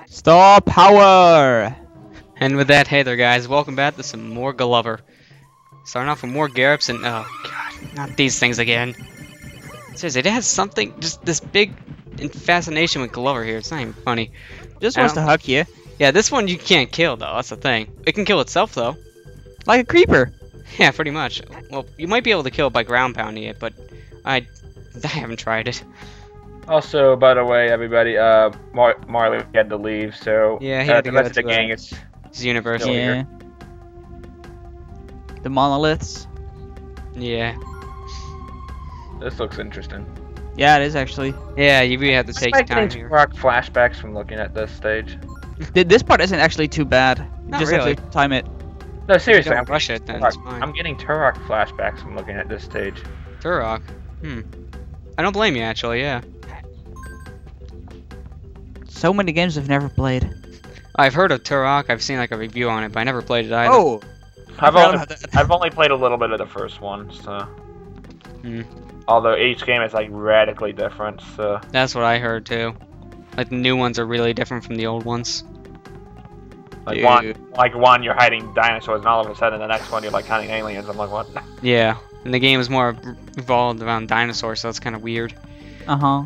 Star power! And with that, hey there guys, welcome back to some more Glover. Starting off with more Garrops and oh god, not these things again. Seriously, it has something, just this big fascination with Glover here. It's not even funny. Just wants to hug you. Yeah, this one you can't kill though, that's the thing. It can kill itself though. Like a creeper. Yeah, pretty much. Well, you might be able to kill it by ground pounding it, but I haven't tried it. Also, by the way, everybody, Marley had to leave, so yeah, he had to the go rest of the to gang is his universe. Yeah. The monoliths. Yeah. This looks interesting. Yeah, it is actually. Yeah, you really have to take your I'm time getting here. rock flashbacks from looking at this stage. This part isn't actually too bad. You Not just really. have to time it. No, seriously, Don't rush it, then it's fine. I'm getting Turok flashbacks from looking at this stage. Turok. I don't blame you, actually, yeah. So many games I've never played. I've heard of Turok, I've seen like a review on it, but I never played it either. Oh! I've only played a little bit of the first one, so... Although each game is like radically different, so... That's what I heard too. Like the new ones are really different from the old ones. Like one you're hiding dinosaurs, and all of a sudden the next one you're like hunting aliens. I'm like, what? Yeah, and the game is more revolved around dinosaurs, so it's kind of weird. Uh-huh.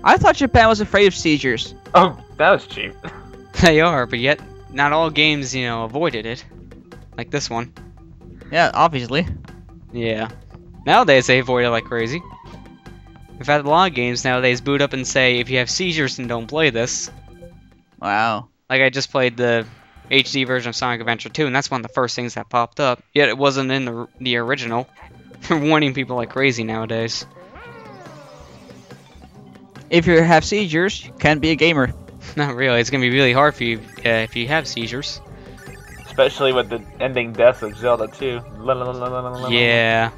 I thought Japan was afraid of seizures. Oh, that was cheap. They are, but yet not all games, you know, avoided it. Like this one. Yeah, obviously. Yeah. Nowadays they avoid it like crazy. In fact, a lot of games nowadays boot up and say, if you have seizures, then don't play this. Wow. Like I just played the HD version of Sonic Adventure 2, and that's one of the first things that popped up. Yet it wasn't in the original. They're warning people like crazy nowadays. If you have seizures, you can't be a gamer. Not really. It's gonna be really hard for you if you have seizures. Especially with the ending deaths of Zelda 2. Yeah.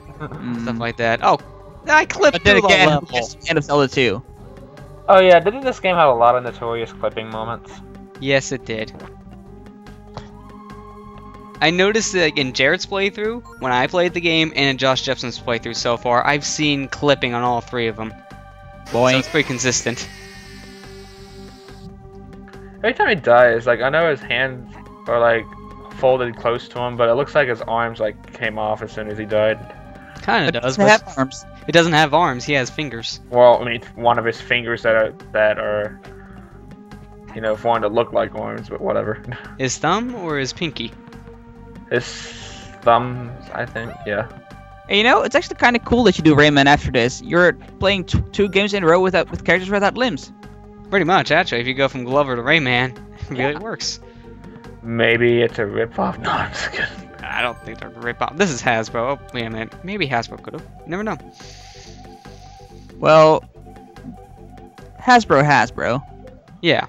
Stuff like that. Oh, I clipped But then through the again, level. it's the end of Zelda 2. Oh yeah, didn't this game have a lot of notorious clipping moments? Yes, it did. I noticed that in Jared's playthrough, when I played the game, and in Josh Jepson's playthrough so far, I've seen clipping on all three of them. So it's pretty consistent. Every time he dies, like I know his hands are like folded close to him, but it looks like his arms like came off as soon as he died. Kinda does, It but have arms. it doesn't have arms. He has fingers. Well, I mean, one of his fingers that are, you know, formed to look like arms, but whatever. His thumb or his pinky? His thumbs, I think, yeah. And you know, it's actually kind of cool that you do Rayman after this. You're playing two games in a row with characters without limbs. Pretty much, actually. If you go from Glover to Rayman, it really works. Maybe it's a ripoff. No, I'm just kidding. I don't think they're rip-off. This is Hasbro. Oh, wait a minute. Maybe Hasbro could have. You never know. Well, Hasbro. Yeah.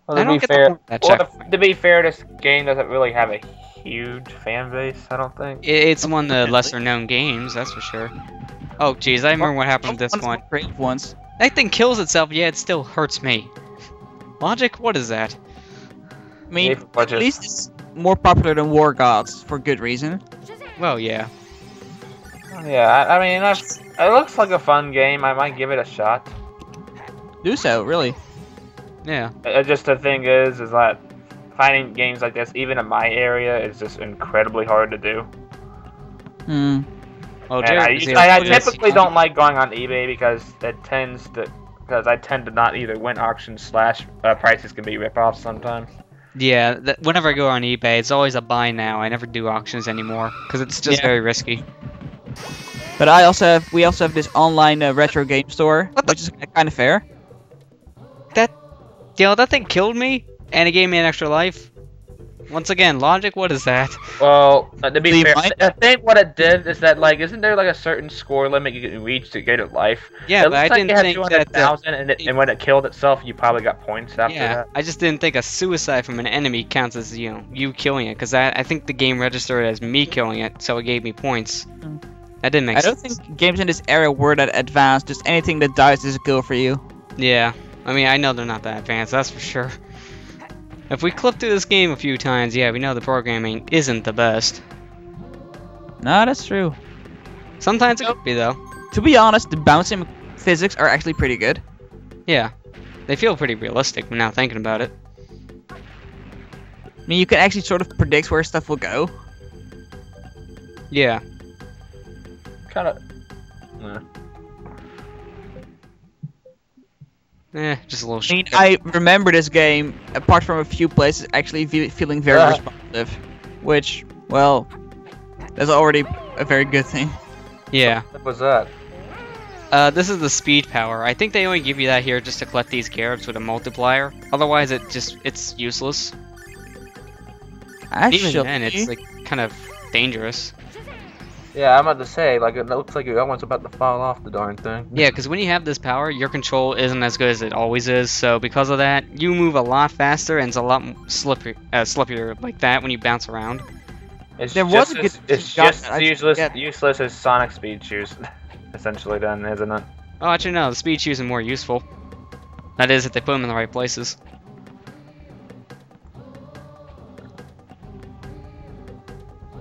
Well, I to don't be get the fair, point of that well, checkpoint. to be fair, this game doesn't really have a huge fan base. I don't think. It's one of the lesser-known games, that's for sure. Oh, jeez, I remember what happened with this one. Creative ones. That thing kills itself, yeah, it still hurts me. Logic? What is that? I mean, at least it's more popular than War Gods for good reason. Well, yeah. Yeah, I mean, it looks like a fun game. I might give it a shot. Do so, really. Yeah. Just the thing is that finding games like this, even in my area, is just incredibly hard to do. Well, And Jared, I typically don't like going on eBay because I tend to not either win auctions / prices can be ripoffs sometimes. Yeah, whenever I go on eBay, it's always a buy now. I never do auctions anymore because it's just very risky. But we also have this online retro game store, which is kind of fair. That thing killed me, and it gave me an extra life. Once again, logic, what is that? Well, to be fair, I think what it did is that, like, isn't there like a certain score limit you can reach to get a life? Yeah, but I didn't think that... 200,000, and when it killed itself, you probably got points after that. I just didn't think a suicide from an enemy counts as, you know, you killing it, because I think the game registered as me killing it, so it gave me points. That didn't make sense. I don't think games in this era were that advanced. Just anything that dies is a kill for you. Yeah, I mean, I know they're not that advanced, that's for sure. If we clip through this game a few times, yeah, we know the programming isn't the best. No, that's true. Sometimes it could be, though. To be honest, the bouncing physics are actually pretty good. Yeah. They feel pretty realistic now thinking about it. I mean, you can actually sort of predict where stuff will go. Yeah. Kind of. Just a little. I mean, I remember this game, apart from a few places, actually feeling very responsive, which, well, that's already a very good thing. Yeah. What was that? This is the speed power. I think they only give you that here just to collect these Garabs with a multiplier. Otherwise, it's useless. Actually, Even then, it's like kind of dangerous. Yeah, I'm about to say, like, it looks like your one's about to fall off the darn thing. Yeah, because when you have this power, your control isn't as good as it always is. So because of that, you move a lot faster and it's a lot slippier like that when you bounce around. It's There just, was a good it's shot just that I useless as Sonic speed shoes, essentially. Then, isn't it? Oh, actually no, the speed shoes are more useful. That is, if they put them in the right places.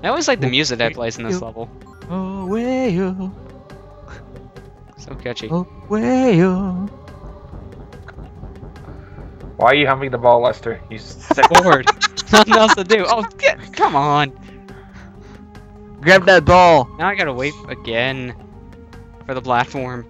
I always like the music that plays in this level. Away-o, So catchy. away-o. Why are you humping the ball, Lester? You sick. Bored. Nothing else to do. Oh, come on. Grab that ball. Now I gotta wait again for the platform.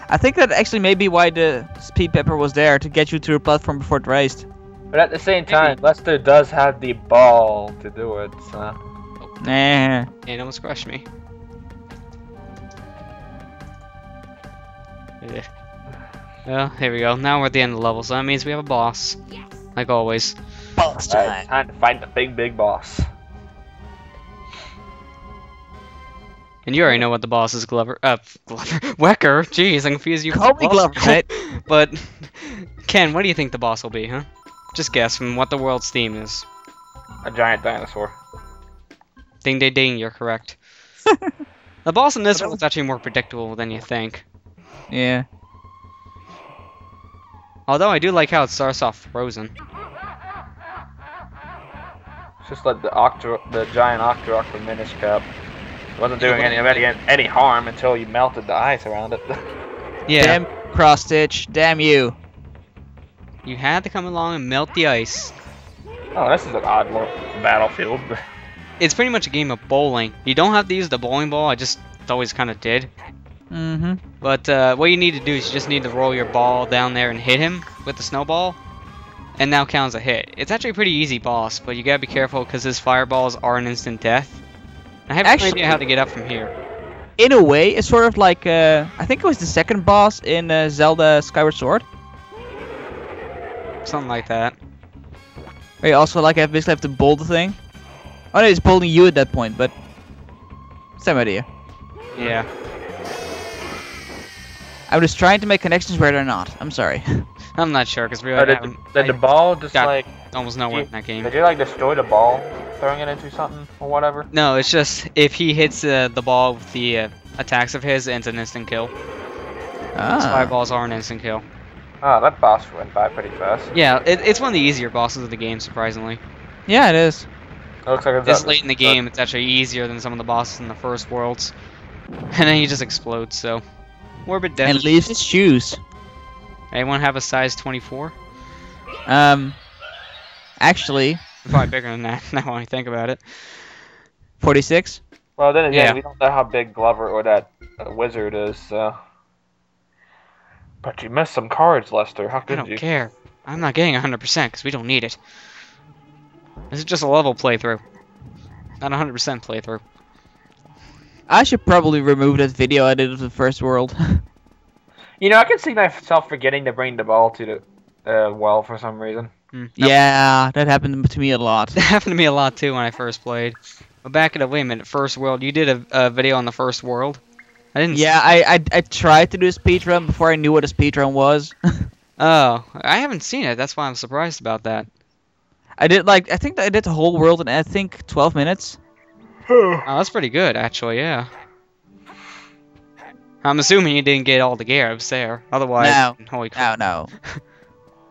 I think that actually may be why the speed pepper was there, to get you to the platform before it raced. But at the same time, Lester does have the ball to do it, so... Nah. It almost crushed me. Yeah. Well, here we go. Now we're at the end of the level, so that means we have a boss. Like always. Boss Alright, time to fight the big boss. And you already know what the boss is, Glover. Wecker. Jeez, I'm confused. You Call me Glover, right? But, Ken, what do you think the boss will be, huh? Just guess from what the world's theme is. A giant dinosaur. Ding, ding, ding, you're correct. The boss in this one is actually more predictable than you think. Yeah. Although I do like how it starts off frozen. It's just like the giant Octorok from Minish Cap. It wasn't doing any harm until you melted the ice around it. Yeah. Damn cross stitch. Damn you. You had to come along and melt the ice. Oh, this is an odd little battlefield. It's pretty much a game of bowling. You don't have to use the bowling ball, I just always kind of did. Mm-hmm. But what you need to do is you just need to roll your ball down there and hit him with the snowball. And now counts a hit. It's actually a pretty easy boss, but you gotta be careful because his fireballs are an instant death. I have no idea how to get up from here. In a way, it's sort of like, I think it was the second boss in Zelda Skyward Sword. Something like that. Where you also basically have to bowl the thing. Oh no, it's bowling you at that point, but same idea. Yeah. I was trying to make connections where they're not. I'm sorry. I'm not sure because we haven't. Did the ball just got like almost nowhere in that game. Did you like destroy the ball, throwing it into something or whatever? No, it's just if he hits the ball with the attacks of his, it's an instant kill. His fireballs are an instant kill. Oh, that boss went by pretty fast. Yeah, it's one of the easier bosses of the game, surprisingly. Yeah, it is. It looks like it's This late in the game, it's actually easier than some of the bosses in the first worlds. And then he just explodes, so... Morbid death. And leaves his shoes. Anyone have a size 24? Actually... Probably bigger than that, now when I think about it. 46? Well, then again, Yeah. we don't know how big Glover or that wizard is, so... But you missed some cards, Lester. How I could don't you? care. I'm not getting 100% because we don't need it. This is just a level playthrough. Not a 100% playthrough. I should probably remove that video I did of the first world. You know, I can see myself forgetting to bring the ball to the well for some reason. Yeah, that happened to me a lot. That happened to me a lot too when I first played. But back at wait a minute, first world. You did a video on the first world. I didn't. Yeah, I tried to do a speedrun before I knew what a speedrun was. Oh, I haven't seen it. That's why I'm surprised about that. I think I did the whole world in, I think, 12 minutes. Oh, that's pretty good, actually. Yeah. I'm assuming you didn't get all the Garabs there. Otherwise, No. holy crap. No.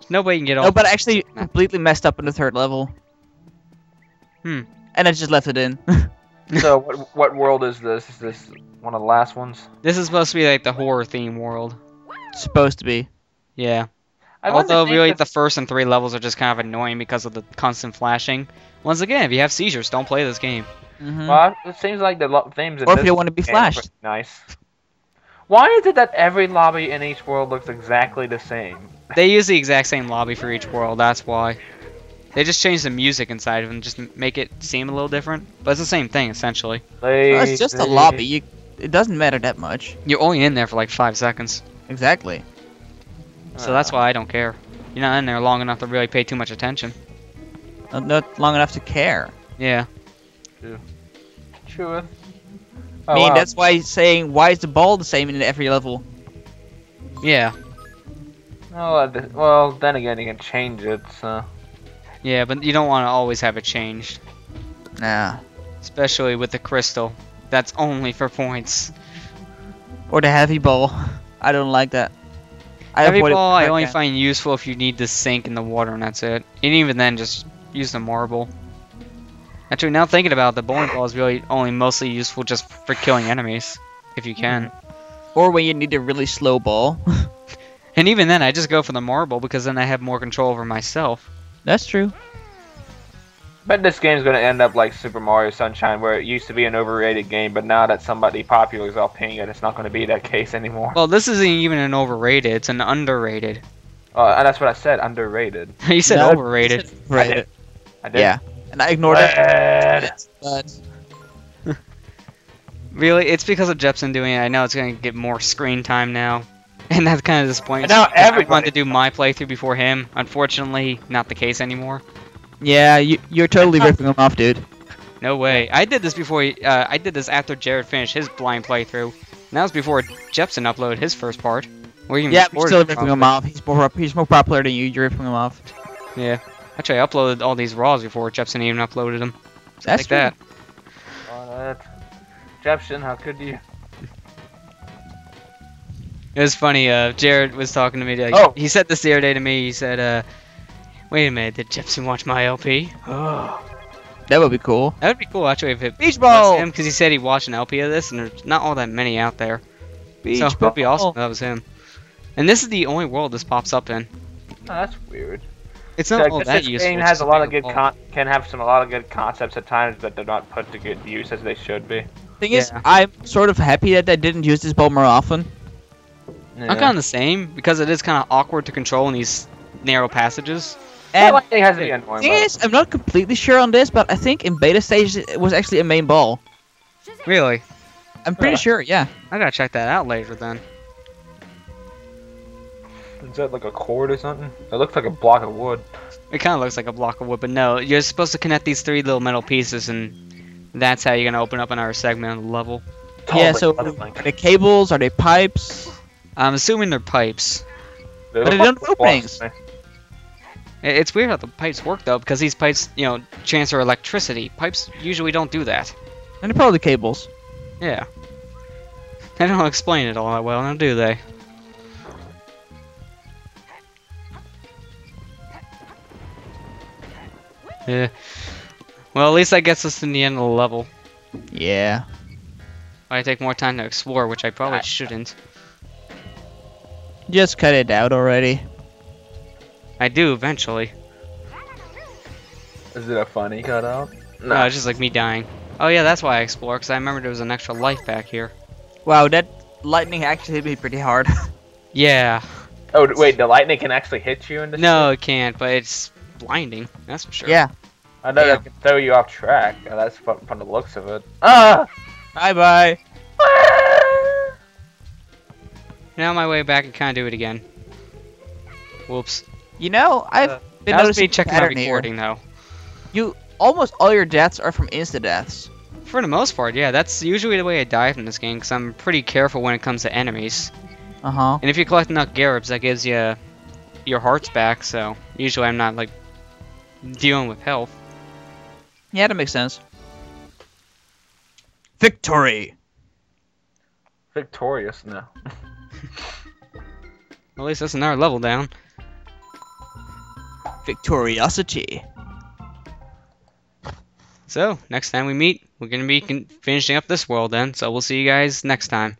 Nobody can get all. No, but I actually completely messed up in the third level. And I just left it in. So, what world is this? Is this one of the last ones? This is supposed to be like the horror theme world. supposed to be. Yeah. I wonder Although if really it's- the first and 3 levels are just kind of annoying because of the constant flashing. Once again, if you have seizures, don't play this game. Well, it seems like the themes in Or if this you don't want to be game are flashed. pretty nice. Why is it that every lobby in each world looks exactly the same? They use the exact same lobby for each world, that's why. They just change the music inside of them just to make it seem a little different. But it's the same thing, essentially. Well, it's just a lobby. It doesn't matter that much. You're only in there for like 5 seconds. Exactly. So that's why I don't care. You're not in there long enough to really pay too much attention. Not long enough to care. Yeah. True. I mean, that's why saying, why is the ball the same in every level? Yeah. Well, then again, you can change it, so... Yeah, but you don't want to always have it changed. Nah. Especially with the crystal. That's only for points. Or the heavy ball. I don't like that. Heavy avoid it ball I whenever only can. find useful if you need to sink in the water and that's it. And even then, just use the marble. Actually, now thinking about it, the bowling ball is really only mostly useful just for killing enemies. If you can. Or when you need a really slow ball. And even then, I just go for the marble because then I have more control over myself. That's true. Bet this game's gonna end up like Super Mario Sunshine, where it used to be an overrated game, but now that somebody popular is upping it, it's not gonna be that case anymore. Well, this isn't even an overrated, it's an underrated. And that's what I said, underrated. You said No, overrated. Right. I did. Yeah. And I ignored it. But Really, it's because of Jepsen doing it. I know it's going to get more screen time now. And that's kind of disappointing. And now I wanted everybody- to do my playthrough before him. Unfortunately, not the case anymore. yeah, you're totally ripping him off, dude. No way. I did this before. I did this after Jared finished his blind playthrough. And that was before Jepsen uploaded his first part. Or even Yeah, but before you're still his ripping part. him off. He's more popular than you. You're ripping him off. Yeah. Actually, I uploaded all these raws before Jepsen even uploaded them. That's Like true. that. Jepsen, how could you? It was funny. Jared was talking to me. Like, Oh. He said this the other day to me. He said, "Wait a minute, did Jepsen watch my LP?" Oh. That would be cool. That would be cool actually if it Beach was ball. him because he said he watched an LP of this and there's not all that many out there. Beach So it ball. would be awesome if that was him. And this is the only world this pops up in. Oh, that's weird. It's So not I all guess that this useful. game it's has just a lot of big good ball. can have a lot of good concepts at times, but they're not put to good use as they should be. Thing is, Yeah. I'm sort of happy that they didn't use this ball more often. I'm kind of the same because it is kind of awkward to control in these narrow passages. And And lightning has to be annoying. thing is, I'm not completely sure on this, but I think in beta stage it was actually a main ball. Really? I'm pretty sure, yeah. I gotta check that out later then. Is that like a cord or something? It looks like a block of wood. It kind of looks like a block of wood, but no. You're supposed to connect these 3 little metal pieces and that's how you're gonna open up another segment of the level. Yeah, Oh, so like- are they cables? Are they pipes? I'm assuming they're pipes. They But look they don't like have openings. blocks. It's weird how the pipes work though, because these pipes, transfer electricity. Pipes usually don't do that. And they're probably cables. Yeah. They don't explain it all that well, now do they? Yeah. Well, at least that gets us to the end of the level. Yeah. I take more time to explore, which I probably shouldn't. Just cut it out already. I do eventually. Is it a funny cutout? No, it's just like me dying. Oh yeah, that's why I explore, because I remember there was an extra life back here. Wow, that lightning actually hit me pretty hard. Yeah. Oh wait, the lightning can actually hit you in this? No, it can't, but it's blinding. That's for sure. Yeah. I know Yeah. that can throw you off track. That's from the looks of it. Ah! Bye bye. Now on my way back and kind of do it again. Whoops. You know, I've been That was me noticing a checking my pattern here. recording though. Almost all your deaths are from insta deaths. For the most part, yeah, that's usually the way I die in this game, because I'm pretty careful when it comes to enemies. Uh-huh. And if you collect enough Garibs, that gives you your hearts back, so usually I'm not, like, dealing with health. Yeah, that makes sense. Victory! Victorious now. At least that's another level down. Victoriosity. So, next time we meet, we're going to be finishing up this world then, so we'll see you guys next time.